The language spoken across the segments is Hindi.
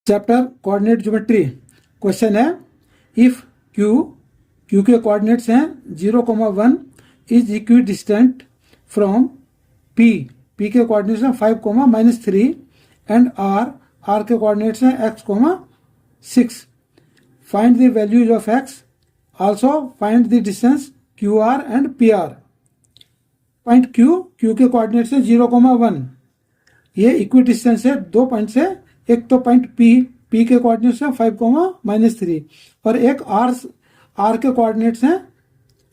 Chapter coordinate geometry. क्वेश्चन है इफ क्यू के कोऑर्डिनेट्स हैं 0,1 is equi distant from P के कोऑर्डिनेट्स हैं 5,-3 एंड आर के कोऑर्डिनेट्स हैं x,6। Find the values of x, also find the distance QR and PR। Point Q के कोऑर्डिनेट्स हैं 0,1, ये इक्वी डिस्टेंस है 2 पॉइंट से। एक तो पॉइंट P के कोऑर्डिनेट्स हैं 5,-3 और एक R के कोऑर्डिनेट्स हैं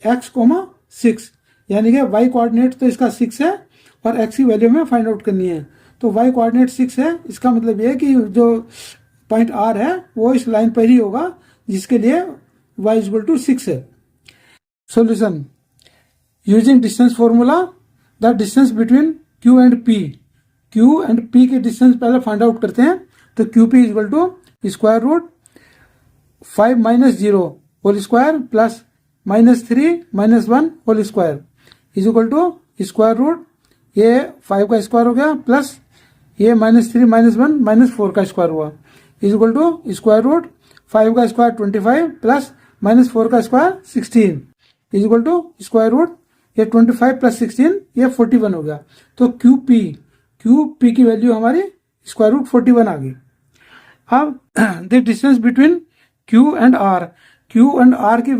x,6, यानी कि y कोऑर्डिनेट तो इसका 6 है और x की वैल्यू में फाइंड आउट करनी है। तो y कोऑर्डिनेट 6 है, इसका मतलब ये है कि जो पॉइंट R है वो इस लाइन पर ही होगा जिसके लिए y = 6 है। Solution using distance formula, the distance between Q and P के डिस्टेंस पहले फाइंड आउट करते हैं। तो QP = square root 5 - 0 whole square plus -3 - 1 whole square is equal to square root ये 5 का स्क्वायर हो गया प्लस ये -3 - 1 -4 का स्क्वायर हुआ is equal to square root 5 का स्क्वायर 25 प्लस -4 का square 16 is equal to square root ये 25 प्लस 16 ये 41 हो गया। तो QP की वैल्यू हमारी स्क्वायर रूट 41 आ गई। अब the distance between Q and R की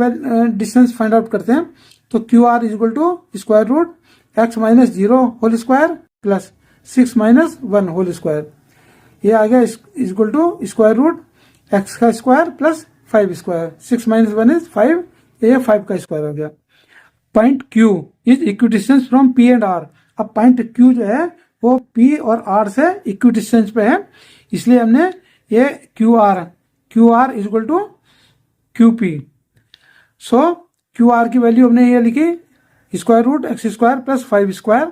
डिस्टेंस फाइंड आउट करते हैं। तो QR is equal to square root x - 0 whole square plus 6 - 1 whole square, ये आ गया is equal to square root x का स्क्वायर प्लस 5 स्क्वायर, 6 - 1 इज 5, ये 5 का स्क्वायर हो गया। Point Q is equidistant from P and R। अब पॉइंट Q जो है वो P और R से इक्वी डिस्टेंस पे है, इसलिए हमने ये QR is equal to QP। So QR की वैल्यू हमने ये लिखी square root x² plus 5 square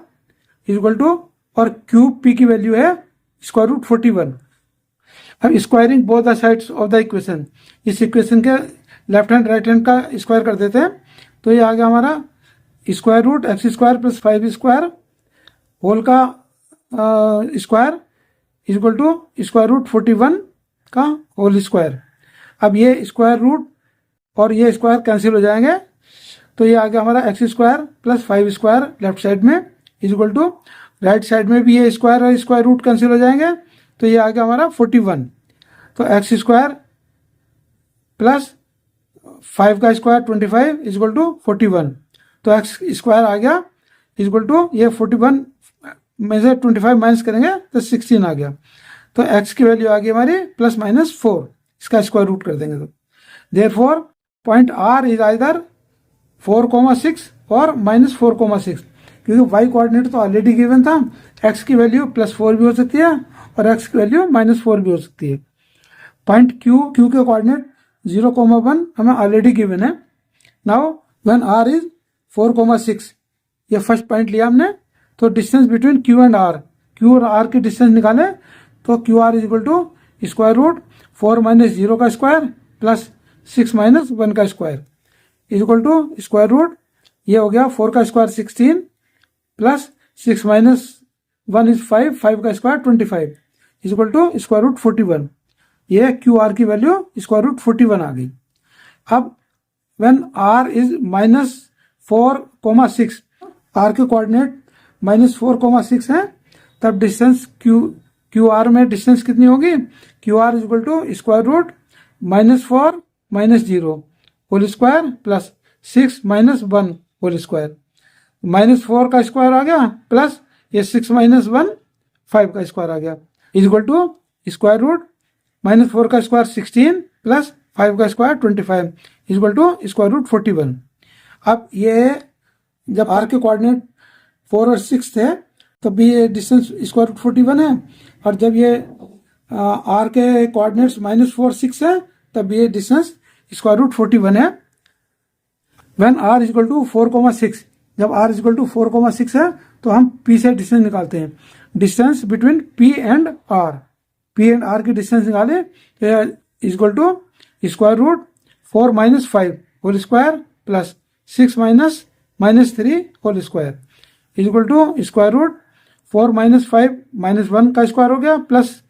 is equal to, और QP की वैल्यू है स्क्वायर रूट 41। अब squaring both the sides of the equation, इस इक्वेशन के लेफ्ट हैंड राइट हैंड का स्क्वायर कर देते हैं। तो ये आ गया हमारा square root x² plus 5 square whole का square is equal to square root 41 का होल स्क्वायर। अब ये स्क्वायर रूट और ये स्क्वायर कैंसिल हो जाएंगे, तो ये आ गया हमारा x² plus 5 square left side में is equal to, right side में भी ये स्क्वायर और स्क्वायर रूट कैंसिल हो जाएंगे, तो ये आ गया हमारा 41। तो x² प्लस 5 का स्क्वायर 25 इज इक्वल टू 41। तो x² आ गया इज इक्वल टू ये 41 में से 25 माइनस करेंगे तो 16 आ गया। तो x की वैल्यू आ गई हमारी +-4, इसका स्क्वायर रूट कर देंगे। तो therefore point R is either 4,6 और -4,6, क्योंकि y कोऑर्डिनेट तो ऑलरेडी गिवन था, x की वैल्यू +4 भी हो सकती है और x की वैल्यू -4 भी हो सकती है। पॉइंट Q के कोऑर्डिनेट 0,1 हमें ऑलरेडी गिवन है। नाउ व्हेन R इज 4,6, ये फर्स्ट पॉइंट लिया हमने। तो distance between Q and Q और R की डिस्टेंस निकाले, तो QR is equal to square root 4 - 0 का स्क्वायर प्लस 6 - 1 का square is equal to square root ये हो गया 4 का स्क्वायर 16 प्लस 6 - 1 इज 5 का square 25 is equal to square root 41। ये QR की वैल्यू स्क्वायर रूट 41 आ गई। अब व्हेन R इज -4,6, R के कोऑर्डिनेट -4,6 है, तब डिस्टेंस QR में डिस्टेंस कितनी होगी? QR is equal to square root -4 - 0 whole square plus 6 - 1 whole square, -4 का स्क्वायर आ गया प्लस ये 6 - 1 5 का स्क्वायर आ गया is equal to square root -4 का स्क्वायर 16 प्लस 5 का square 25 is equal to square root 41। अब ये जब R के कोऑर्डिनेट 4 और 6 थे तब भी ये डिस्टेंस स्क्वायर रूट 41 है, और जब ये R के कोऑर्डिनेट्स -4 6 है तब ये डिस्टेंस स्क्वायर रूट 41 है। When R is equal to 4,6, जब R इज इक्वल टू 4,6 है तो हम P से डिस्टेंस निकालते हैं। Distance between P and R की डिस्टेंस निकाले तो is equal to square root 4 - 5 whole square plus 6 - -3 whole square is equal to square root 4 - 5 - 1 का स्क्वायर हो गया प्लस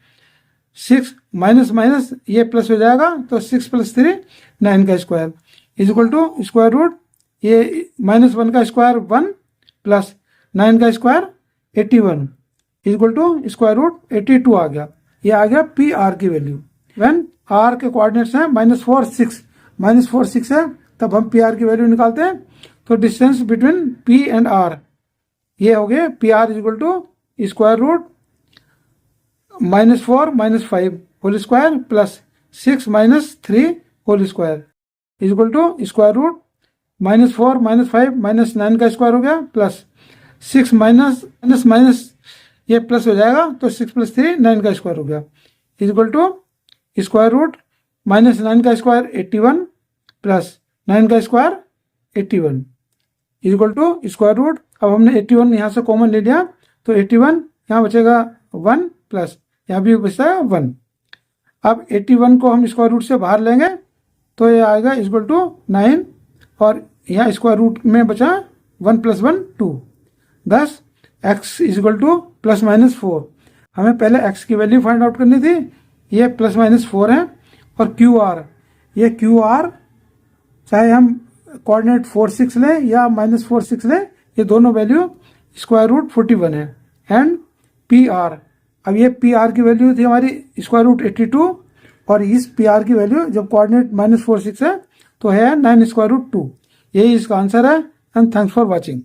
6 माइनस माइनस ये प्लस हो जाएगा, तो 6 + 3 9 का square is equal to square root ये -1 का स्क्वायर 1 प्लस 9 का square 81 is equal to square root 82 आ गया। ये आ गया पी आर की वैल्यू। व्हेन आर के कोऑर्डिनेट्स हैं -4 6 है, तब हम पी आर की वैल्यू निकालते हैं। तो distance between P and R ये हो गए P R is equal to square root -4 - 5 whole square plus 6 - 3 whole square is equal to square root -4 - 5 - 9 का स्क्वायर हो गया प्लस 6 माइनस ये प्लस हो जाएगा, तो 6 + 3 9 का स्क्वायर हो गया is equal to square root -9 का स्क्वायर 81 प्लस 9 का square 81 is equal to square root. अब हमने 81 यहाँ से कॉमन ले लिया, तो 81 यहाँ बचेगा 1 प्लस यहाँ भी बचता है 1। अब 81 को हम स्क्वायर रूट से बाहर लेंगे, तो ये आएगा इक्वल टू 9 और यहाँ स्क्वायर रूट में बचा 1 + 1 2। दस x इज इक्वल टू ±4। हमें पहले x की वैल्यू फाइंड आउट करनी थी, ये +-4 है। और ये क्यू आर चाहे हम कोऑर्डिनेट 4 6 लें या -4 6 लें, ये दोनों वैल्यू स्क्वायर रूट 41 है। एंड पी आर, अब ये पी आर की वैल्यू थी हमारी स्क्वायर रूट 82 और इस पी आर की वैल्यू जब कोऑर्डिनेट -4 6 है तो है 9 स्क्वायर रूट 2। यही इसका आंसर है। And thanks for watching.